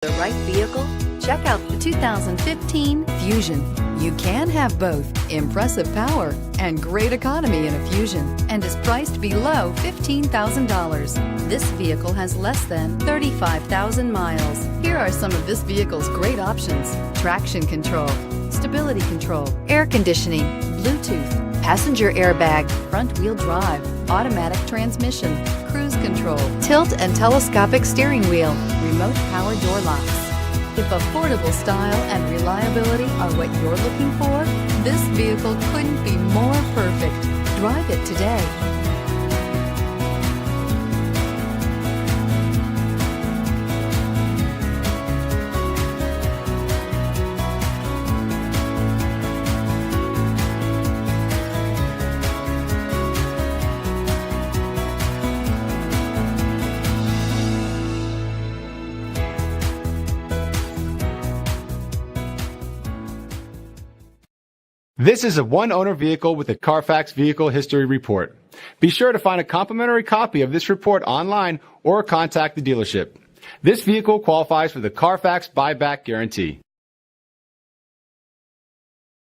The right vehicle? Check out the 2015 Fusion. You can have both impressive power and great economy in a Fusion, and is priced below $15,000. This vehicle has less than 35,000 miles. Here are some of this vehicle's great options: traction control, stability control, air conditioning, Bluetooth, passenger airbag, front-wheel drive, automatic transmission, cruise control, tilt and telescopic steering wheel, remote power door locks. If affordable style and reliability are what you're looking for, this vehicle couldn't be more perfect. Drive it today. This is a one-owner vehicle with a Carfax Vehicle History Report. Be sure to find a complimentary copy of this report online or contact the dealership. This vehicle qualifies for the Carfax Buyback Guarantee.